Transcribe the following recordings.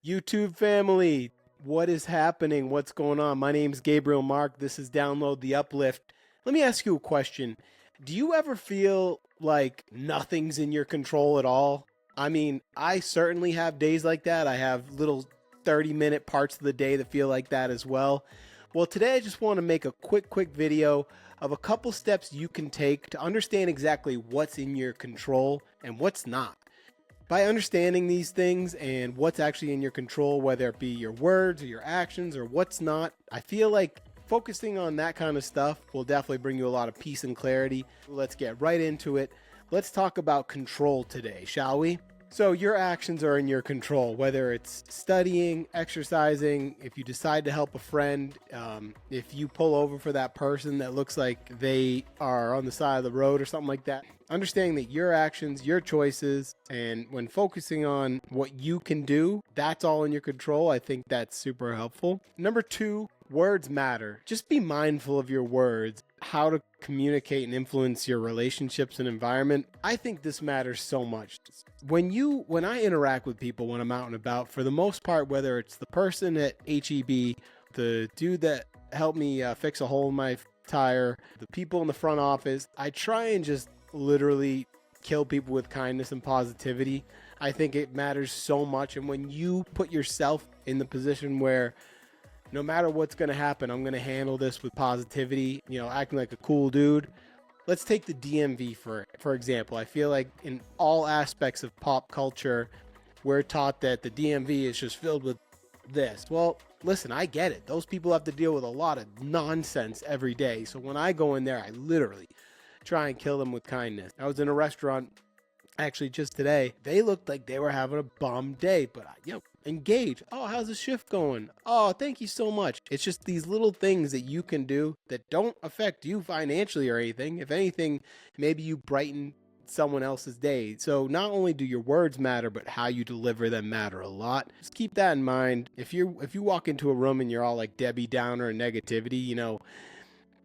YouTube family, what is happening? What's going on? My name's Gabriel Mark. This is Download the Uplift. Let me ask you a question. Do you ever feel like nothing's in your control at all? I mean, I certainly have days like that. I have little 30-minute parts of the day that feel like that as well. Well, today I just want to make a quick video of a couple steps you can take to understand exactly what's in your control and what's not. By understanding these things and what's actually in your control, whether it be your words or your actions or what's not, I feel like focusing on that kind of stuff will definitely bring you a lot of peace and clarity. Let's get right into it. Let's talk about control today, shall we? So your actions are in your control, whether it's studying, exercising, if you decide to help a friend, if you pull over for that person that looks like they are on the side of the road or something like that. Understanding that your actions, your choices, and when focusing on what you can do, that's all in your control. I think that's super helpful. Number two, words matter. Just be mindful of your words, how to communicate and influence your relationships and environment. I think this matters so much. When I interact with people when I'm out and about, for the most part, whether it's the person at HEB, the dude that helped me fix a hole in my tire, the people in the front office, I try and just literally kill people with kindness and positivity. I think it matters so much. And when you put yourself in the position where no matter what's going to happen, I'm going to handle this with positivity, acting like a cool dude. Let's take the DMV for example. I feel like in all aspects of pop culture, we're taught that the DMV is just filled with this. Well, listen, I get it. Those people have to deal with a lot of nonsense every day. So when I go in there, I literally try and kill them with kindness. I was in a restaurant actually just today. They looked like they were having a bum day, but engage. Oh, how's the shift going? Oh, thank you so much. It's just these little things that you can do that don't affect you financially or anything. If anything, maybe you brighten someone else's day. So not only do your words matter, but how you deliver them matter a lot. Just keep that in mind. If you walk into a room and you're all like Debbie Downer and negativity,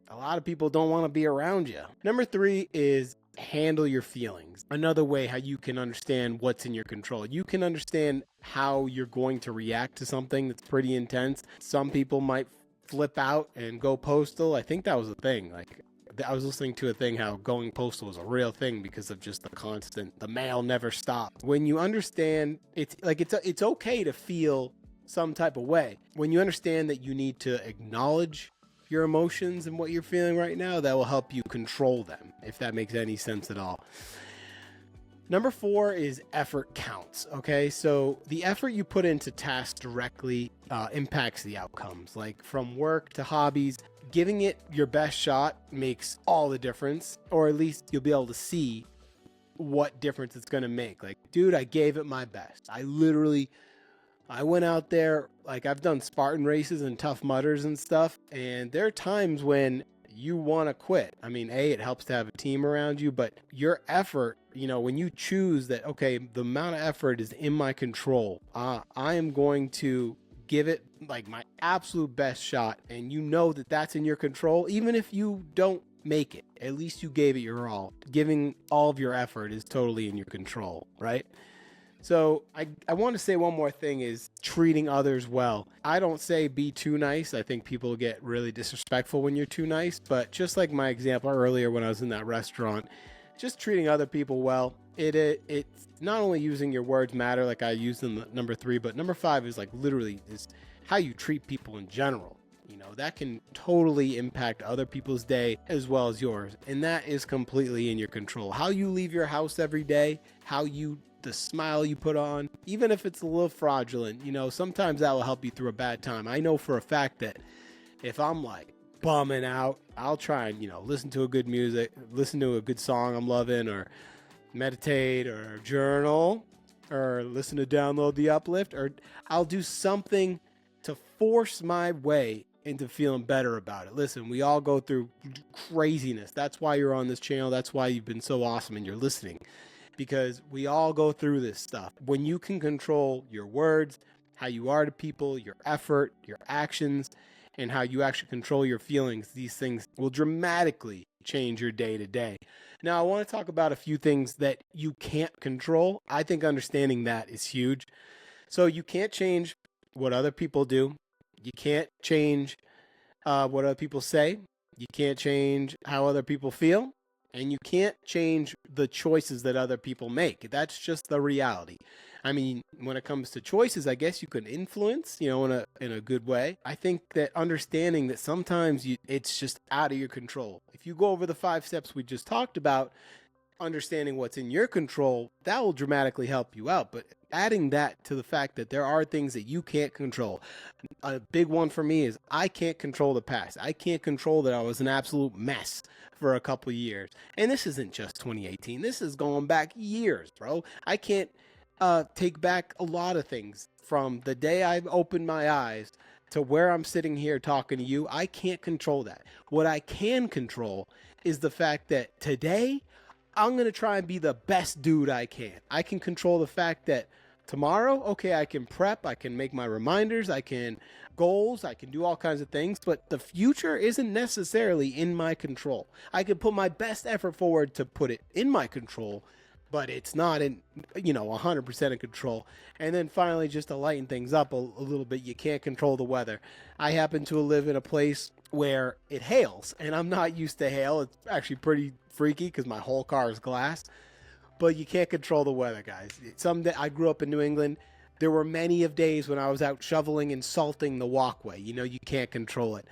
a lot of people don't want to be around you. Number three is handle your feelings. Another way how you can understand what's in your control. You can understand how you're going to react to something that's pretty intense. Some people might flip out and go postal. I think that was a thing. Like, I was listening to a thing how going postal was a real thing because of just the mail never stopped. When you understand, it's okay to feel some type of way. When you understand that you need to acknowledge your emotions and what you're feeling right now, that will help you control them, if that makes any sense at all. Number four is effort counts. Okay, so the effort you put into tasks directly impacts the outcomes. Like from work to hobbies, giving it your best shot makes all the difference, or at least you'll be able to see what difference it's going to make. Like, dude, I gave it my best. I went out there, like I've done Spartan races and Tough Mudders and stuff, and there are times when you want to quit. I mean, it helps to have a team around you, but your effort, when you choose that, okay, the amount of effort is in my control, I am going to give it like my absolute best shot, and that that's in your control, even if you don't make it, at least you gave it your all. Giving all of your effort is totally in your control, right? So I want to say one more thing is treating others well. I don't say be too nice. I think people get really disrespectful when you're too nice. But just like my example earlier when I was in that restaurant, just treating other people well. It's not only using your words matter, like I used in the number three, but number five is like literally is how you treat people in general. That can totally impact other people's day as well as yours. And that is completely in your control. How you leave your house every day, the smile you put on, even if it's a little fraudulent, sometimes that will help you through a bad time. I know for a fact that if I'm like bumming out, I'll try and, listen to a good music, listen to a good song I'm loving, or meditate or journal, or listen to Download the Uplift, or I'll do something to force my way into feeling better about it. Listen, we all go through craziness. That's why you're on this channel. That's why you've been so awesome and you're listening, because we all go through this stuff. When you can control your words, how you are to people, your effort, your actions, and how you actually control your feelings, these things will dramatically change your day to day. Now, I want to talk about a few things that you can't control. I think understanding that is huge. So you can't change what other people do. You can't change what other people say. You can't change how other people feel. And you can't change the choices that other people make. That's just the reality. I mean, when it comes to choices, I guess you can influence, in a good way. I think that understanding that sometimes it's just out of your control. If you go over the 5 steps we just talked about, understanding what's in your control, that will dramatically help you out. But adding that to the fact that there are things that you can't control. A big one for me is I can't control the past. I can't control that I was an absolute mess for a couple of years. And this isn't just 2018. This is going back years, bro. I can't take back a lot of things from the day I've opened my eyes to where I'm sitting here talking to you. I can't control that. What I can control is the fact that today I'm going to try and be the best dude I can. I can control the fact that tomorrow, okay, I can prep, I can make my reminders, I can goals, I can do all kinds of things, but the future isn't necessarily in my control. I can put my best effort forward to put it in my control, but it's not in, 100% in control. And then finally, just to lighten things up a little bit, you can't control the weather. I happen to live in a place where it hails, and I'm not used to hail. It's actually pretty freaky because my whole car is glass. But you can't control the weather, guys. Someday I grew up in New England. There were many of days when I was out shoveling and salting the walkway. You can't control it.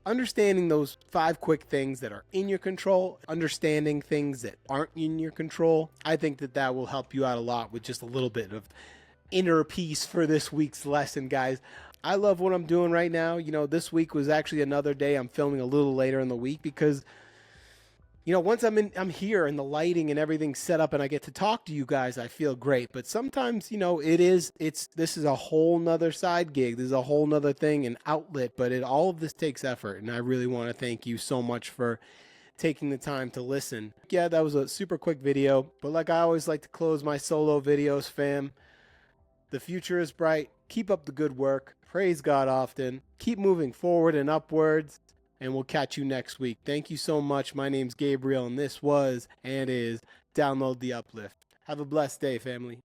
Understanding those 5 quick things that are in your control, understanding things that aren't in your control, I think that will help you out a lot with just a little bit of inner peace for this week's lesson, guys. I love what I'm doing right now. This week was actually another day I'm filming a little later in the week because once I'm here and the lighting and everything's set up and I get to talk to you guys, I feel great. But sometimes, this is a whole nother side gig. This is a whole nother thing, an outlet, but all of this takes effort. And I really want to thank you so much for taking the time to listen. Yeah, that was a super quick video, but like I always like to close my solo videos, fam. The future is bright. Keep up the good work. Praise God often. Keep moving forward and upwards. And we'll catch you next week. Thank you so much. My name's Gabriel, and this was and is Download the Uplift. Have a blessed day, family.